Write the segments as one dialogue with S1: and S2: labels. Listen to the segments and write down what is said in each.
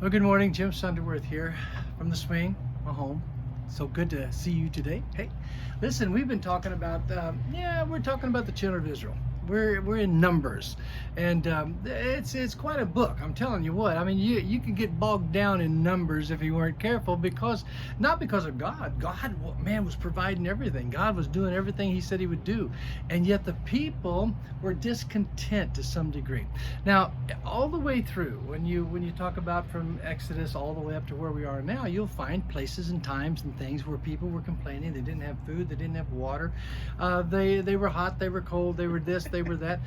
S1: Well, good morning. Jim Sunderwirth here from the swing, my home. So good to see you today. Hey, listen, we've been talking about, we're talking about the children of Israel. We're in Numbers, and it's quite a book. I'm telling you what. I mean, you can get bogged down in Numbers if you weren't careful, because not because of God. God, man, was providing everything. God was doing everything He said He would do, and yet the people were discontent to some degree. Now, all the way through, when you talk about from Exodus all the way up to where we are now, you'll find places and times and things where people were complaining. They didn't have food. They didn't have water. They were hot. They were cold. They were this. They were that.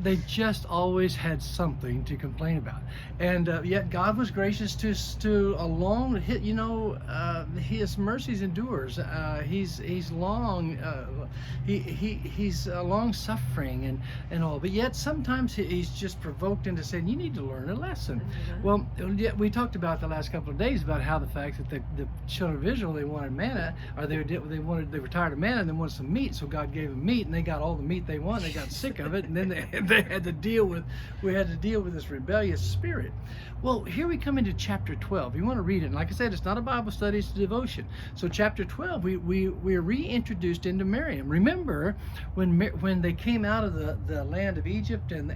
S1: They just always had something to complain about, and yet God was gracious to along. His mercies endures. He's long. He's long suffering and all. But yet sometimes he's just provoked into saying, you need to learn a lesson. Mm-hmm. Well, we talked about the last couple of days about how the fact that the children of Israel, they wanted manna, or they were tired of manna and they wanted some meat, so God gave them meat, and they got all the meat they wanted. They got sick of it, and then we had to deal with this rebellious spirit. Well, here we come into chapter 12. You want to read it, and like I said, it's not a Bible study, it's a devotion. So chapter 12, we're reintroduced into Miriam. Remember when they came out of the land of Egypt, and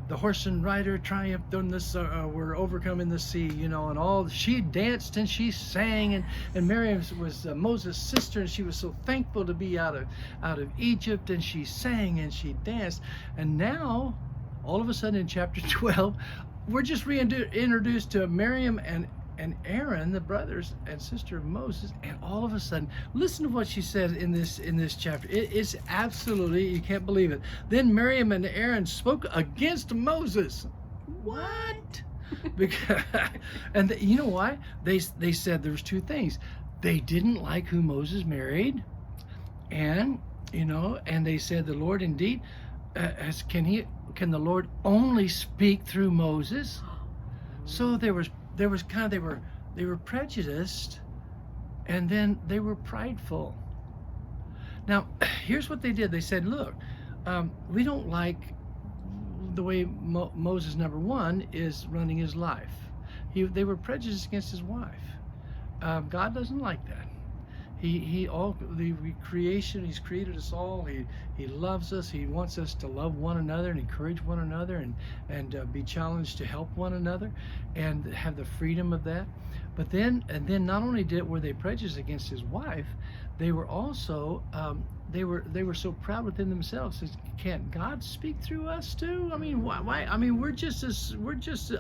S1: the horse and rider triumphed on this, were overcoming the sea, and all. She danced and she sang, and Miriam was Moses' sister, and she was so thankful to be out of Egypt, and she sang and she danced. And now, all of a sudden in chapter 12, we're just reintroduced to Miriam and Aaron, the brothers and sister of Moses, and all of a sudden, listen to what she said in this chapter. It's absolutely, you can't believe it. Then Miriam and Aaron spoke against Moses. What? Because, and you know why? They said there was two things. They didn't like who Moses married, and they said the Lord indeed can the Lord only speak through Moses? So they were prejudiced, and then they were prideful. Now, here's what they did. They said, look, we don't like the way Moses, number one, is running his life. They were prejudiced against his wife. God doesn't like that. He's created us all. He loves us. He wants us to love one another and encourage one another, and be challenged to help one another and have the freedom of that. But then not only were they prejudiced against his wife, they were also they were so proud within themselves. Can't God speak through us too? I mean, why? I mean,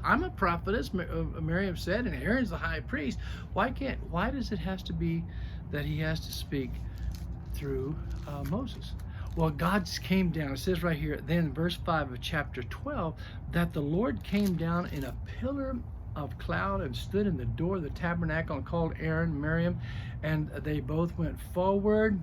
S1: I'm a prophetess, Miriam said, and Aaron's the high priest. Why does it have to be that he has to speak through Moses? Well, God came down. It says right here, then verse 5 of chapter 12, that the Lord came down in a pillar of cloud and stood in the door of the tabernacle and called Aaron, Miriam, and they both went forward.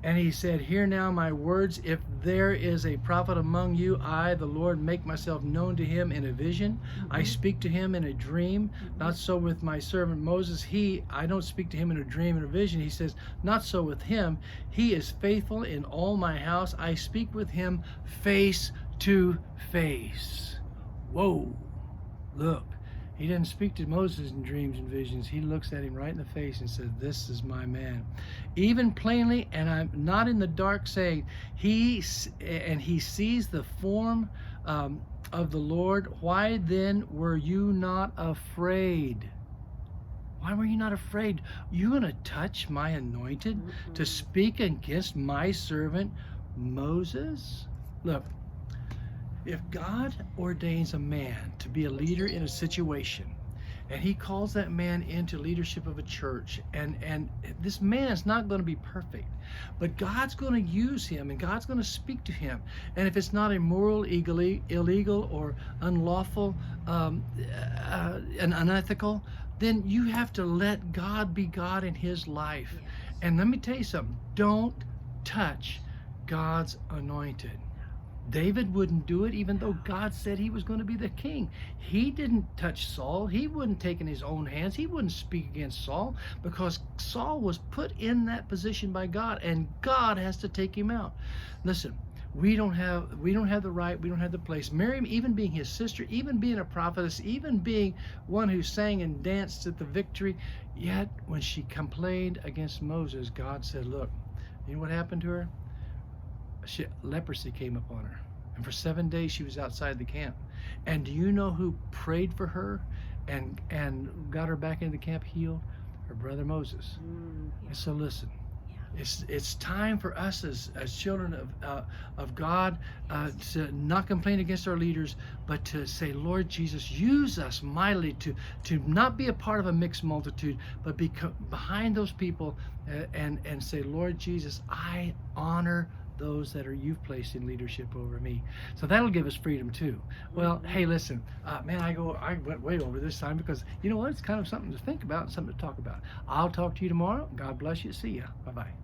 S1: And he said, hear now my words. If there is a prophet among you, I, the Lord, make myself known to him in a vision. Mm-hmm. I speak to him in a dream. Mm-hmm. Not so with my servant Moses. I don't speak to him in a dream and a vision. He says, not so with him. He is faithful in all my house. I speak with him face to face. Whoa, look. He didn't speak to Moses in dreams and visions. He looks at him right in the face and says, this is my man. Even plainly, and I'm not in the dark, saying, he sees the form of the Lord. Why then were you not afraid? Why were you not afraid? You going to touch my anointed to speak against my servant Moses? Look. If God ordains a man to be a leader in a situation, and he calls that man into leadership of a church, and this man is not going to be perfect, but God's going to use him, and God's going to speak to him. And if it's not immoral, illegal, or unlawful, and unethical, then you have to let God be God in his life. Yes. And let me tell you something, don't touch God's anointed. David wouldn't do it, even though God said he was going to be the king. He didn't touch Saul. He wouldn't take in his own hands. He wouldn't speak against Saul, because Saul was put in that position by God, and God has to take him out. Listen, we don't have the right, we don't have the place. Miriam, even being his sister, even being a prophetess, even being one who sang and danced at the victory, yet when she complained against Moses, God said, look, you know what happened to her? Leprosy came upon her. And for 7 days she was outside the camp. And do you know who prayed for her and got her back into the camp healed? Her brother Moses.
S2: Yeah.
S1: And so listen,
S2: Yeah.
S1: it's time for us as children of God to not complain against our leaders, but to say, Lord Jesus, use us mightily to not be a part of a mixed multitude, but be behind those people and say, Lord Jesus, I honor those that you've placed in leadership over me. So that'll give us freedom too. Well, hey, listen, man, I went way over this time because you know what? It's kind of something to think about and something to talk about. I'll talk to you tomorrow. God bless you. See ya. Bye-bye.